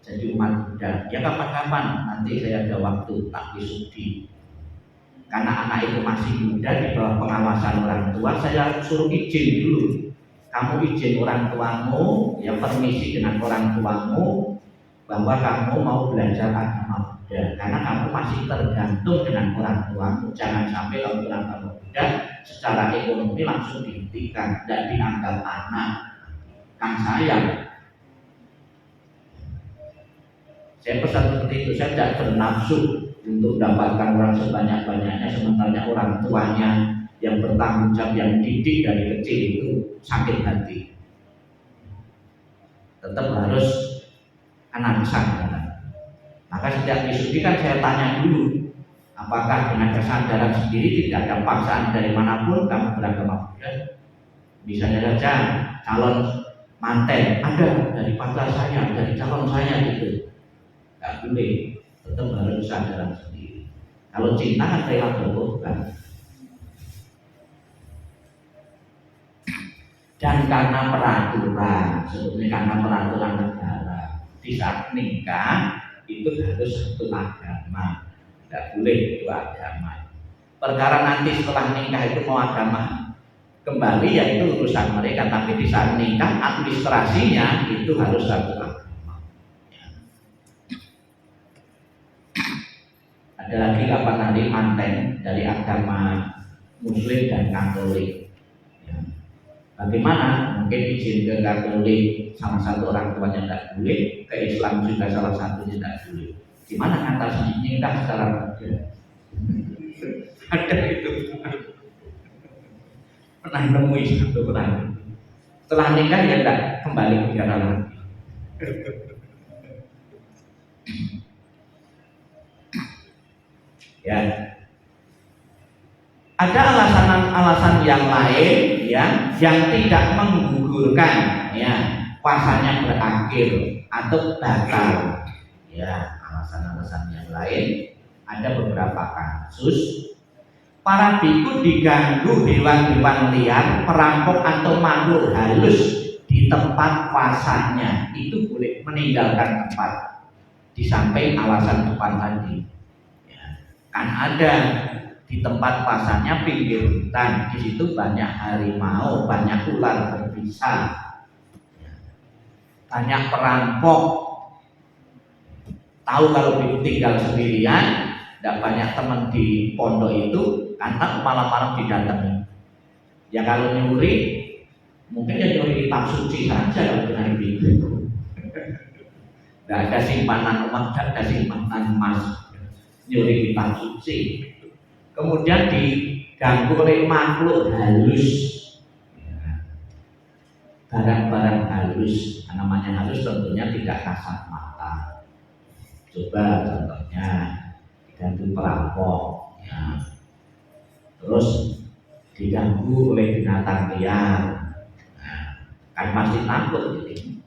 jadi umat Buddha. "Ya kapan-kapan, nanti saya ada waktu tak disudi." Karena anak itu masih muda, di bawah pengawasan orang tua, saya suruh izin dulu. "Kamu izin orang tuamu, ya permisi dengan orang tuamu bahwa kamu mau belajar agama Buddha, karena kamu masih tergantung dengan orang tuamu. Jangan sampai kamu bilang agama Buddha secara ekonomi langsung dihentikan, tidak dianggap anak." Kan saya pesan seperti itu. Saya tidak bernafsu untuk mendapatkan orang sebanyak-banyaknya, sementara orang tuanya yang bertanggung jawab, yang didik dari kecil itu sakit hati. Tetap harus anak besar. Maka sejak disudi kan saya tanya dulu, apakah dengan kesadaran sendiri, tidak ada paksaan dari manapun kamu beragama Buddha? Misalnya saja calon manten ada dari pacar saya, dari calon saya gitu, nggak boleh. Tetap harus kesadaran sendiri. Kalau cinta kan rela berkorban. Dan karena peraturan, sebetulnya karena peraturan negara, di saat nikah itu harus satu agama, tidak boleh dua agama. Perkara nanti setelah nikah itu mau agama kembali, ya itu urusan mereka. Tapi di saat nikah administrasinya itu harus satu agama. Ada lagi kapan nanti manten dari agama Muslim dan Katolik. Bagaimana? Mungkin izin ke Katolik sama satu orang tuanya tidak boleh, ke Islam juga salah satunya tidak boleh. Gimana atasnya nikah secara Buddha? Ada itu. Pernah nemui satu orang. Setelah nikah ya tidak kembali ke negara lagi. Ya. Ada alasan-alasan yang lain ya, yang tidak menggugurkan ya puasanya berakhir atau batal. Ya, alasan-alasan yang lain ada beberapa kasus. Para biku diganggu hewan-hewan liar, perampok atau makhluk halus di tempat puasanya, itu boleh meninggalkan tempat. Di samping alasan depan tadi ya, kan ada di tempat pasarnya pinggir hutan, di situ banyak harimau, banyak ular berbisa, banyak perampok. Tahu kalau tinggal sendirian, tidak banyak teman di pondok itu, karena malam-malam didatangi. Ya kalau nyuri, mungkin ya nyuri kitab suci saja kalau dengan itu. Tidak ada simpanan uang, tidak ada simpanan emas, nyuri kitab suci. Kemudian diganggu oleh makhluk halus, barang-barang halus. Namanya halus tentunya tidak kasat mata. Coba contohnya diganggu perampok, ya. Terus diganggu oleh binatang liar, nah, kan pasti takut gitu.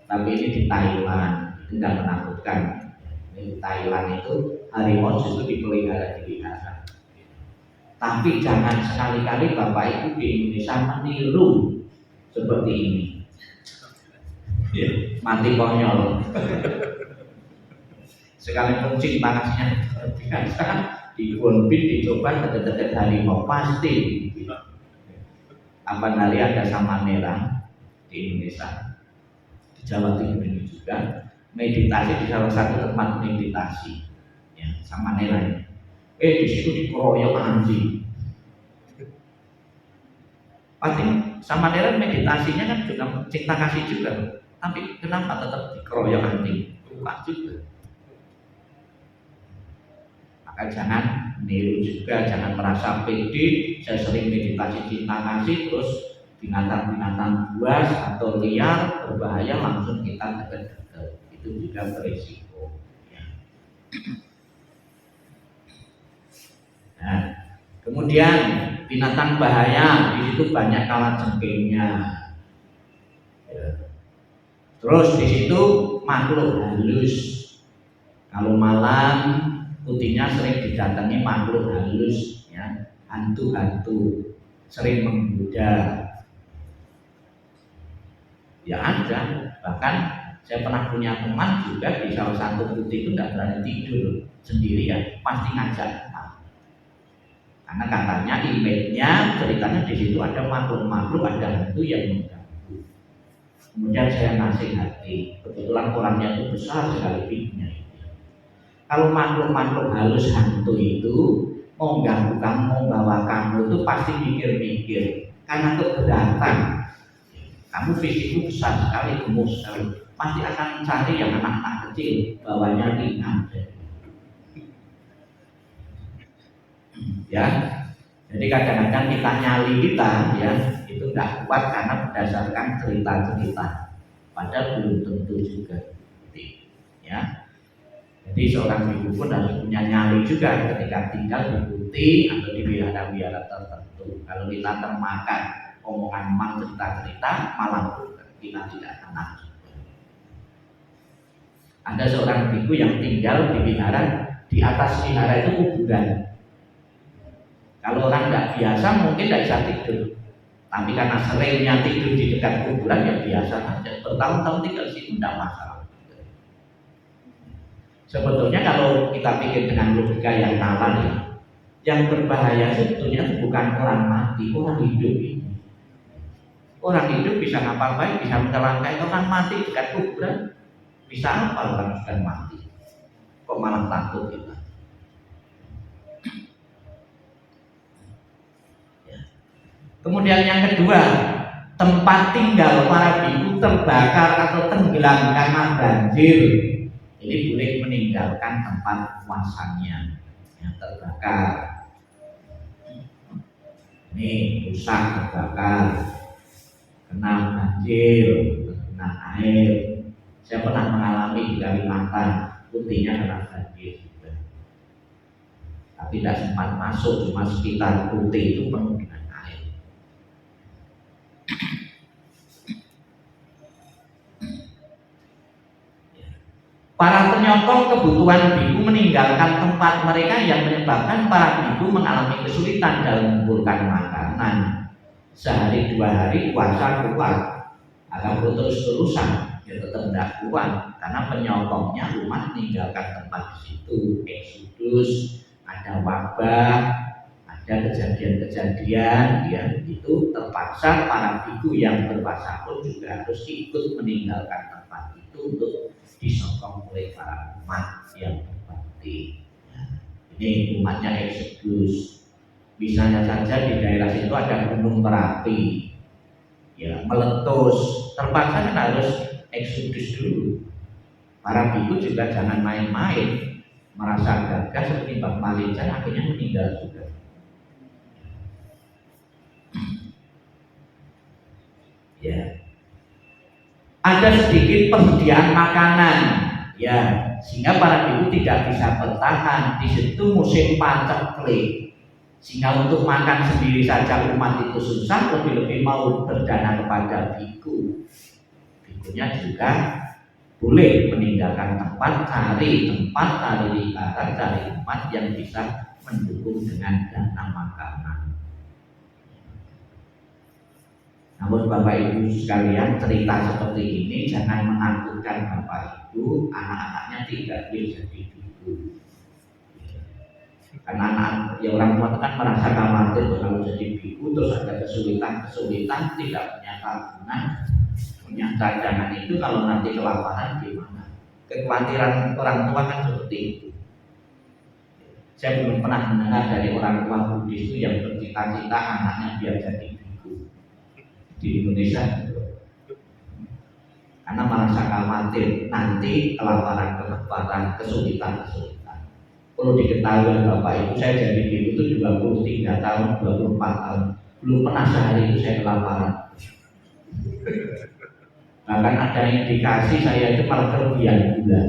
Tapi ini di Thailand, itu tidak menakutkan. Ini di Thailand itu harimau justru dipelihara di wihara. Tapi jangan sekali-kali Bapak Ibu di Indonesia meniru seperti ini. Mati konyol. Sekalipun cinta kasihnya biasa di Bonbin dicoba dekat-dekat harimau pasti. Apa nari ada sama merah di Indonesia, di Jawa Timur ini juga meditasi di salah satu tempat meditasi, ya, sama merah. Di situ dikeroyok anjing. Pasti sama merah meditasinya kan juga cinta kasih juga, tapi kenapa tetap dikeroyok anjing? Lupa juga. Jangan niru juga, jangan merasa pede. Saya sering meditasi cinta kasih, terus binatang-binatang buas atau liar berbahaya langsung kita dekat-dekat, itu juga berisiko. Ya. Nah, kemudian binatang bahaya di situ banyak kalajengkingnya. Ya. Terus di situ makhluk halus. Kalau malam putihnya sering didatangi makhluk halus, ya, hantu-hantu sering menggoda. Ya ada, bahkan saya pernah punya teman juga di salah satu putih itu tidak berani tidur sendirian, pasti ngajak. Karena katanya image-nya, ceritanya di situ ada makhluk-makhluk, ada hantu yang mengganggu. Kemudian saya nasihati, kebetulan orangnya itu besar sekali pintunya. Kalau makhluk-makhluk halus hantu itu mau ganggu kamu, mau bawa kamu itu pasti mikir-mikir karena keberatan. Kamu fisikmu besar sekali, gemuk sekali, pasti akan mencari yang anak-anak kecil, bawanya ringan. Ya, jadi kadang-kadang kita nyali kita, ya, itu tidak kuat karena berdasarkan cerita-cerita, padahal belum tentu juga. Ya. Jadi seorang ibu pun harus punya nyali juga ketika tinggal di putih atau di wihara-wihara tertentu. Kalau kita termakan omongan emak cerita-cerita, malah kita tidak tenang. Ada seorang biku yang tinggal di wihara, di atas wihara itu kuburan. Kalau orang tidak biasa mungkin tidak bisa tidur, tapi karena seringnya tidur di dekat kuburan ya biasa saja. Bertahun-tahun tinggal di situ tidak masalah. Sebetulnya kalau kita pikir dengan logika yang nalar, ya, yang berbahaya sebetulnya bukan orang mati, orang hidup ini. Orang hidup bisa ngapal baik, bisa mencelakai. Orang mati dekat kuburan bisa apa orang sudah mati? Kok malah takut kita? Ya. Kemudian yang kedua, tempat tinggal para biku terbakar atau tenggelam karena banjir. Ini boleh meninggalkan tempat puasannya yang terbakar. Ini rusak, terbakar, kena banjir, kena air. Saya pernah mengalami di Kalimantan, putihnya kena banjir juga. Tapi tidak sempat masuk, cuma sekitar putih itu penuh dengan air. Para penyokong kebutuhan biku meninggalkan tempat mereka yang menyebabkan para biku mengalami kesulitan dalam mengumpulkan makanan. Sehari dua hari puasa kuat, akan terus-terusan ya tetap tidak kuat karena penyokongnya rumah meninggalkan tempat di situ. Eksodus, ada wabah, ada kejadian-kejadian, ya itu terpaksa para biku yang berpuasa pun juga harus ikut meninggalkan tempat itu untuk disokong oleh para umat yang berbakti. Ini umatnya Eksodus. Misalnya saja di daerah situ ada gunung Merapi, ya meletus, terpaksa kan harus Eksodus dulu. Para biku juga jangan main-main, merasa gagah seperti Mbak Malaysia akhirnya meninggal juga. Ya. Ada sedikit persediaan makanan, ya, sehingga para biku tidak bisa bertahan. Di situ musim paceklik, sehingga untuk makan sendiri saja umat itu susah, lebih-lebih mau berdana kepada biku bikunya juga boleh meninggalkan tempat, cari ibarat, cari tempat yang bisa mendukung dengan dana makanan. Namun Bapak Ibu sekalian, cerita seperti ini jangan menakutkan Bapak Ibu, anak-anaknya tidak boleh jadi biku. Karena anak ya orang tua kan merasa khawatir kalau jadi biku terus ada kesulitan tidak punya tabungan, punya cadangan, itu kalau nanti kelaparan gimana? Kekhawatiran orang tua kan seperti itu. Saya belum pernah mendengar dari orang tua Buddhis itu yang bercita-cita anaknya biar jadi biku di Indonesia, karena merasa khawatir nanti kelaparan, kesulitan. Perlu diketahui Bapak Ibu, saya jadi biku itu 23 tahun, 24 tahun, belum pernah sehari itu saya kelaparan. Bahkan ada indikasi saya itu malah kelebihan gula.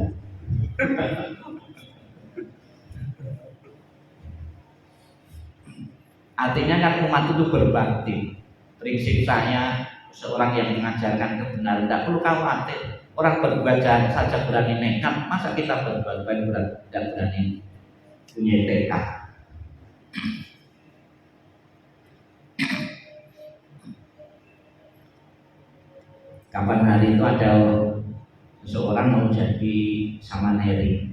Artinya kan umat itu berbakti. Prinsip saya, seorang yang mengajarkan kebenaran tidak perlu khawatir. Orang berbuat jahat saja berani nekat, masa kita berbuat baik tidak berani punya tekad? Kapan hari itu ada seseorang mau jadi samaneri,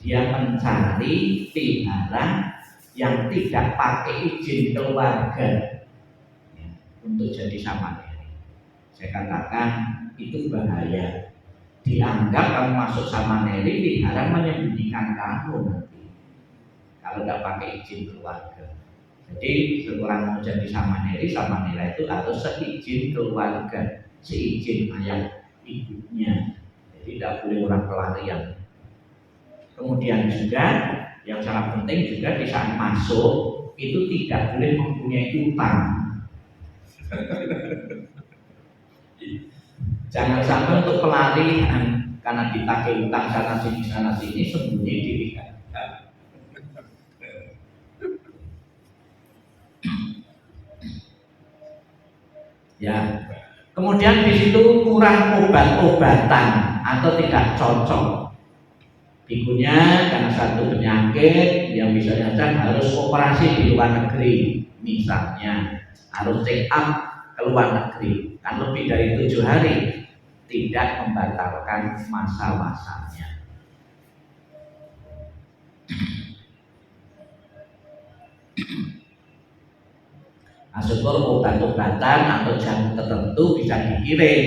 dia mencari vihara yang tidak pakai izin keluarga ya, untuk jadi samaneri. Saya katakan itu bahaya. Dianggap kamu masuk samaneri, vihara menyembunyikan kamu nanti kalau tidak pakai izin keluarga. Jadi seorang mau jadi samaneri itu harus seizin keluarga, seizin ayah ibunya. Jadi tidak boleh orang pelarian. Kemudian juga yang sangat penting juga di saat masuk itu tidak boleh mempunyai utang. Jangan sampai untuk pelarian karena ditagih utang sana sini sembunyi diri. Ya. Kemudian di situ kurang obat-obatan atau tidak cocok. Bikunya karena satu penyakit yang bisa saja harus operasi di luar negeri, misalnya harus check up ke luar negeri, kan lebih dari 7 hari, tidak membatalkan masa-masanya. Syukur obat-obatan atau jamu tertentu bisa dikirim,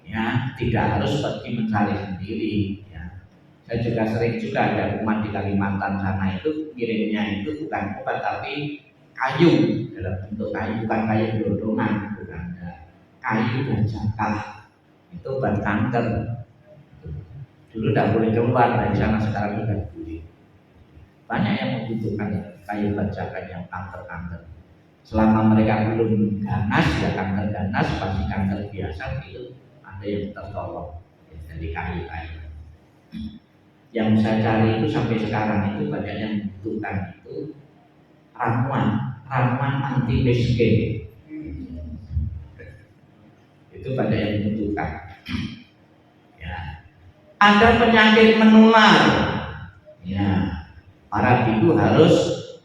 ya, tidak harus pergi mencari sendiri. Ya. Saya juga sering ada umat di Kalimantan sana itu kirimnya itu bukan obat tapi kayu, dalam bentuk kayu, bukan kayu gelondongan, bukan, kayu dan jangkar, itu obat kanker. Dulu tidak boleh keluar dari sana, sekarang sudah boleh. Banyak yang membutuhkan kayu bajakan yang kanker-kanker. Selama mereka belum ganas, ya kanker ganas, pasti kanker biasa itu ada yang tertolong dari kayu-kayu. Yang saya cari itu sampai sekarang itu banyak yang membutuhkan itu ramuan anti miskin. Itu banyak yang membutuhkan. Ya. Ada penyakit menular. Ya, para biku harus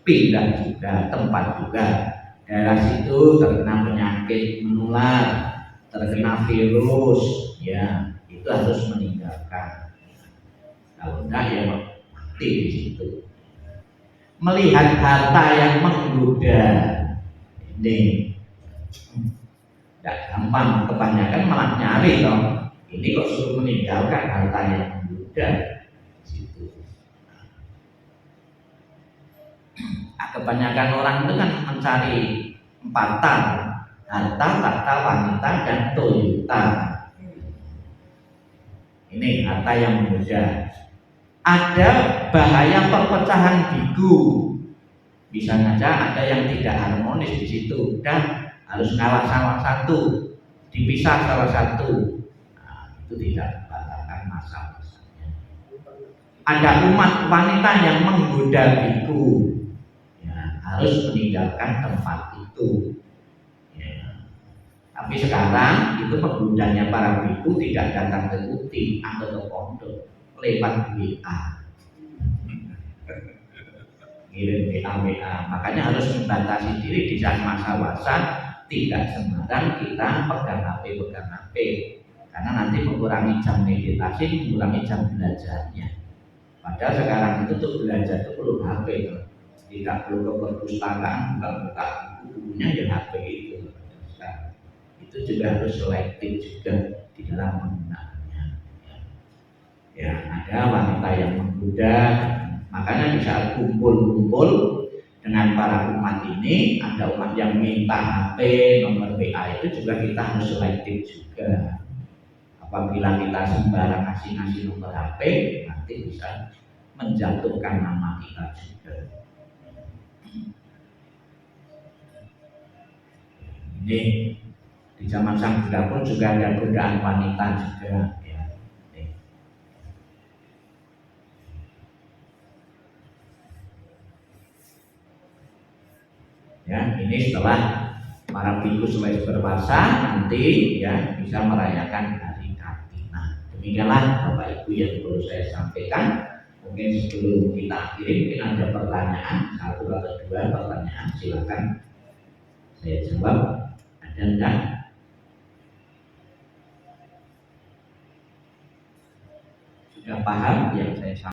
pindah juga tempat juga. Daerah situ terkena penyakit menular, terkena virus, ya itu harus meninggalkan. Kalau enggak ya mati di situ. Melihat harta yang menggoda, ini tidak gampang, kebanyakan malah nyari dong. Ini kok suruh meninggalkan harta yang menggoda di situ. Kebanyakan orang itu kan mencari empatan, harta, tahta, wanita, dan Toyota. Ini harta yang menggoda. Ada bahaya perpecahan biku. Bisa saja ada yang tidak harmonis di situ dan harus ngalah salah satu, dipisah salah satu. Nah, itu tidak membatalkan masa-masanya. Ada umat wanita yang menggoda biku. Harus meninggalkan tempat itu. Ya. Tapi sekarang itu penggunanya para biku tidak datang ke kuti atau ke pondok, lewat WA, kirim WA. Makanya harus membatasi diri di saat masa wasa, tidak sembarang kita pegang HP. Karena nanti mengurangi jam meditasi, mengurangi jam belajarnya. Padahal sekarang itu tuh belajar itu perlu HP, tidak perlu ke perpustakaan, buka bukunya ya HP itu. Itu juga harus selektif juga di dalam penggunaannya. Ya, ada wanita yang menggoda, makanya di saat kumpul-kumpul dengan para umat ini, ada umat yang minta HP, nomor WA itu juga kita harus selektif juga. Apabila kita sembarang ngasih nomor HP, nanti bisa menjatuhkan nama kita juga. Ini di zaman Sang Buddha pun juga ada godaan wanita juga. Ya, ini setelah para biku selesai berpuasa nanti ya bisa merayakan hari Kartina. Demikianlah Bapak Ibu yang perlu saya sampaikan. Mungkin sebelum kita akhiri mungkin ada pertanyaan, satu atau dua pertanyaan, silakan saya jawab. Ada enggak? Sudah paham yang saya sampaikan?